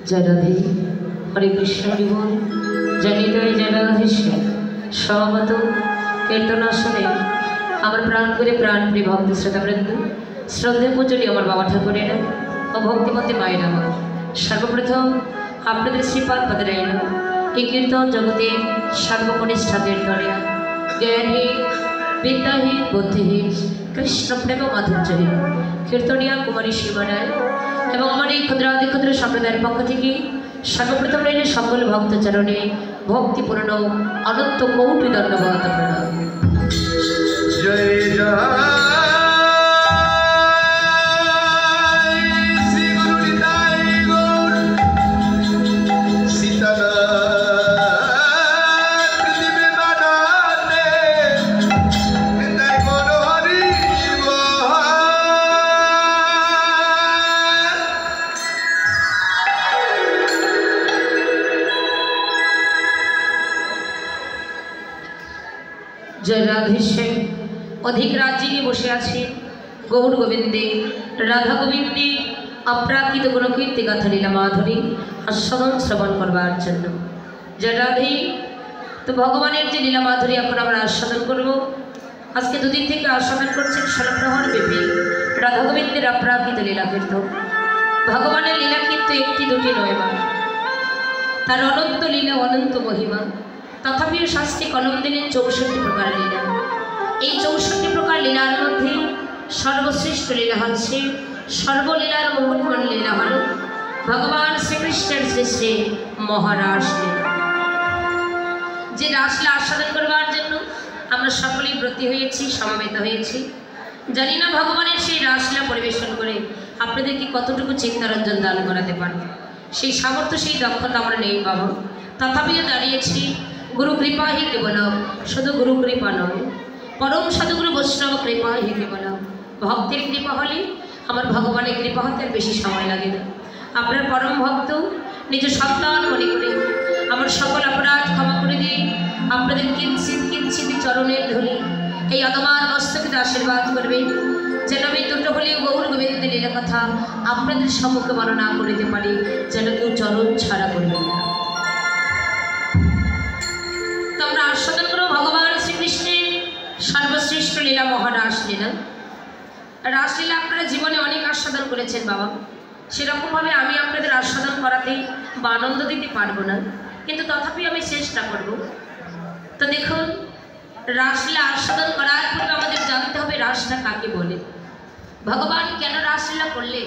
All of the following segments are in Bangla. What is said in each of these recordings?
जय राधे हरे कृष्ण जीवन जनितय जय राधेश्वर समबत कीर्तना शुने আমার প্রাণ করে প্রাণপ্রিয় ভক্ত শ্রোতাবৃন্দ শ্রদ্ধেয় পূজনীয় আমার বাবা ঠাকুরেরা ও ভক্তিমতী মায়ের আমার সর্বপ্রথম আপনাদের শ্রীপাদ পদে রইল এই কীর্তন জগতে সর্বকনিষ্ঠা কীর্তনিয়া জ্ঞানহীন বিদ্যাহীন বুদ্ধিহীন কৃষ্ণ প্রেম মাধুর্যহীন কীর্তনিয়া কুমারী শিবানায় এবং আমার এই ক্ষুদ্রাদি ক্ষুদ্র সম্প্রদায়ের পক্ষ থেকে সর্বপ্রথম রইল সকল ভক্তচরণে ভক্তিপূর্ণ অনন্ত কোটি দণ্ডবত প্রণাম। जय जय श्री गुरु निताई गौर सीतानाथ दिव्य बनाने निताई गौर हरि जय राधेश्याम अधिक राज्य निये बसे आछे गौर गोविंदे राधा गोविंदे अप्राकृत गुणकीर्ति गाथा लीला माधुरी आस्वादन श्रवण करबार जन्य जय राधे। तो भगवानेर जे लीला माधुरी एखन आमरा आस्वादन करब आज के दुदिन थेके आस्वादन करछेन षोलप्रहर ब्यापी राधा गोविंदेर अप्राकृत लीला कीर्तन। भगवानेर लीला किन्तु एकटी दुटी नय मा तार अनंत लीला अनंत महिमा तथापि शास्त्रे कलम दिलेन 64 प्रकार लीला। এই 64 প্রকার লীলার মধ্যে সর্বশ্রেষ্ঠ লীলা হচ্ছে সর্বলীলার মহোৎপন্ন লীলা হল ভগবান শ্রীকৃষ্ণের শ্রী মহারাস লীলা। যে রাসলীলা আস্বাদন করবার জন্য আমরা সকলেই ব্রতী হয়েছি সমবেত হয়েছি। জানি না ভগবানের সেই রাসলীলা পরিবেশন করে আপনাদেরকে কতটুকু চিত্তরঞ্জন দান করাতে পারব, সেই সামর্থ্য সেই দক্ষতা আমরা নেই বাবা। তথাপিও দাঁড়িয়েছি গুরু কৃপা হি কেবলম, শুধু গুরু কৃপা নয় परम सदगुरु वैष्णव कृपा ही केवल भक्तर कृपा हले आमार भगवान कृपा होते बेशी समय लागे ना। आपनार परम भक्त निज सन्तान मने करे आमार सकल अपराध क्षमा करे दिए आपनादेर किंचित किंचित चरणेर धूलि এই অদমান মস্তকে आशीर्वाद करबेन যেন আমি দুটো হলেও গৌর গোবিন্দের লীলা কথা আপনাদের সম্মুখে বর্ণনা করিতে পারি, যেন কেউ চরণ ছাড়া করবেন না। তো আমরা আস্বাদন করব ভগবান শ্রীকৃষ্ণের सर्वश्रेष्ठ लीला महारास लीला। रासलीला आपनारा जीवने अनेक आस्वादन करेছেন बाबा, সেরকম ভাবে আমি আপনাদের आस्वादन कराते বা आनंद দিতে পারবো না, কিন্তু তথাপি আমি চেষ্টা করব। তো দেখুন রাসলীলা आस्वादन করার পূর্বে আমাদের জানতে হবে রাসটা কাকে বলে, ভগবান কেন রাসলীলা করলে,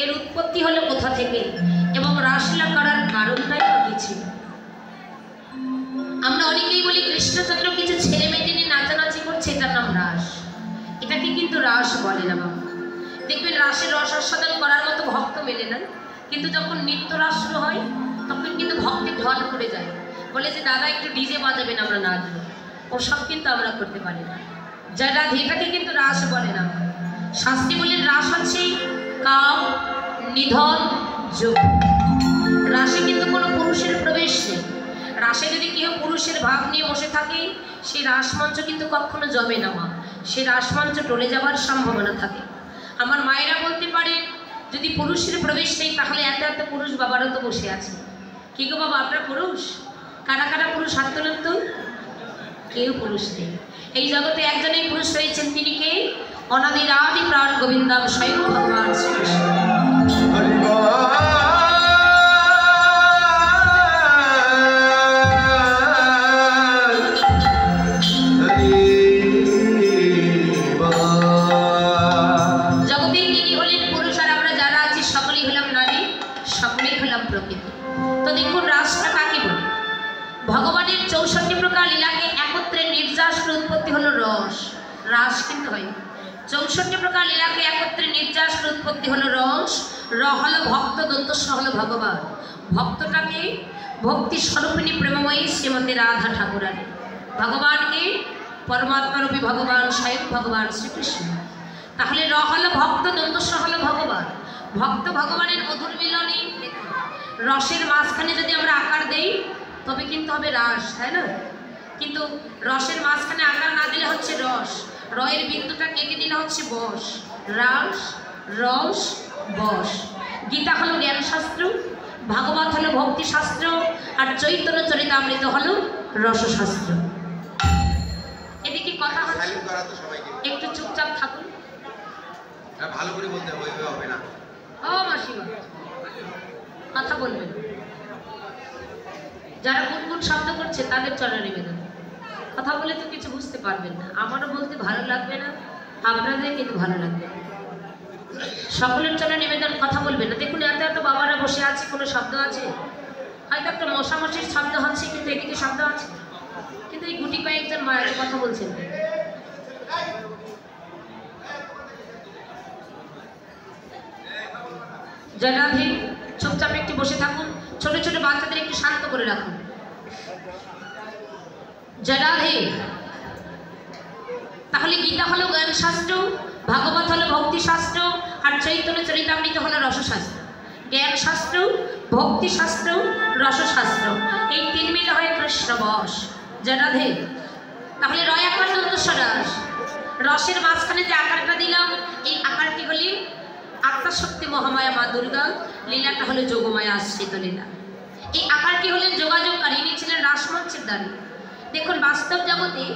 এর উৎপত্তি হলো কোথা থেকে এবং রাসলীলা করার কারণটাই কি ছিল। আমরা অনেকেই বলি কৃষ্ণচন্দ্র কিছু ছেলে মেয়েদের নিয়ে নাচানাচি করছে, এটার নাম রাস। এটাকে কিন্তু রাস বলে না বাবা। দেখবেন রাসের রস আস্বাদন করার মতো ভক্ত মেলে না, কিন্তু যখন নৃত্য রাস শুরু হয় তখন কিন্তু ভক্তের ঢল পড়ে যায়, বলে যে দাদা একটু ডিজে বাজাবেন আমরা নাচবো। ওসব কিন্তু আমরা করতে পারি না। যারা এটাকে কিন্তু রাস বলে না। শাস্ত্রী বলেন রাস হচ্ছে কাম নিধন যোগ। রাসে কিন্তু কোনো পুরুষের প্রবেশ নেই। রাসে যদি কেউ পুরুষের ভাব নিয়ে বসে থাকে সেই রাসমঞ্চ কিন্তু কখনো জমে না মা, সেই রাসমঞ্চ টলে যাওয়ার সম্ভাবনা থাকে। আমার মায়েরা বলতে পারে যদি পুরুষের প্রবেশ নেই তাহলে এত এত পুরুষ বাবারা তো বসে আছে। কি গো বাবা আপনারা পুরুষ? কারা কারা পুরুষ হাত তোলেন তো? কেউ পুরুষ নেই। এই জগতে একজনই পুরুষ রয়েছেন, তিনি কে? অনাদির আদি প্রাণ গোবিন্দাম স্বয়ং ভগবান শ্রীকৃষ্ণ। ভগবানের 64 প্রকার লীলাকে একত্রে নির্যাস উৎপত্তি হলো রস। রাস কিন্তু হয় 64 প্রকার লীলাকে একত্রে নির্যাস উৎপত্তি হলো রস। র হলো ভক্ত, দন্ত স হলো ভগবান। ভক্তটাকে ভক্তি স্বরূপিণী প্রেমময়ী শ্রীমতী রাধা ঠাকুরানী, ভগবানকে পরমাত্মারূপী ভগবান স্বয়ং ভগবান শ্রীকৃষ্ণ। তাহলে র হলো ভক্ত, দন্ত স হলো ভগবান। ভক্ত ভগবানের মধুর মিলনে রসের মাঝখানে যদি আমরা আকার দেই তবে কিন্তু হবে রাস, তাই না? কিন্তু রসের মাঝখানে আকার না দিলে হচ্ছে রস, রয়ের বিন্দুটা কেটে দিলে হচ্ছে বস। রাস রস বস। গীতা হলো জ্ঞান শাস্ত্র, ভাগবত হলো ভক্তি শাস্ত্র, আর চৈতন্য চরিতামৃত হলো রসশাস্ত্র। এদিকে কথা হচ্ছে, সাইলেন্ট করা তো সবাইকে। একটু চুপচাপ থাকুন। ভালো করে বলতে হবে, ওইভাবে হবে না। ও মাসিমা, কথা বলবেন। যারা গুনগুন শব্দ করছে তাদের চরণে নিবেদন। কথা বলে তো কিছু বুঝতে পারবেন না, আমারও বলতে ভালো লাগবে না, আপনাদের কিন্তু ভালো লাগবে না। সকলের চরণে নিবেদন, কথা বলবেন না। দেখুন এত এত বাবারা বসে আছে, কোনো শব্দ আছে? হয়তো একটা মশামশির শব্দ হচ্ছে, কিন্তু এদিকে শব্দ আছে। কিন্তু এই গুটি কয়েকজন মায়ের কথা বলছেন। জয় রাধে। চুপচাপ একটু বসে থাকুন, ছোট ছোট বাচ্চাদের একটু শান্ত করে রাখুন। জয় রাধে। তাহলে গীতা হলো জ্ঞান শাস্ত্র, ভাগবত হলো ভক্তি শাস্ত্র, আর চৈতন্য চরিতামৃত হলো রসশাস্ত্র। জ্ঞান শাস্ত্র, ভক্তি শাস্ত্র, রসশাস্ত্র, এই তিন মিলে হয় কৃষ্ণ বশ। জয় রাধে। তাহলে রয় আকার দন্তস্বরাস, রসের মাঝখানে যে আকারটা দিলাম, এই আকারটি হলি আত্মাশক্তি মহামায়া মা দুর্গা, লীলাটা হলো যোগমায়া আশ্রিত লীলা। এই আকারটি হলেন যোগাযোগকারী, ইনি ছিলেন রাসমঞ্চের দ্বারী। দেখুন বাস্তব জগতে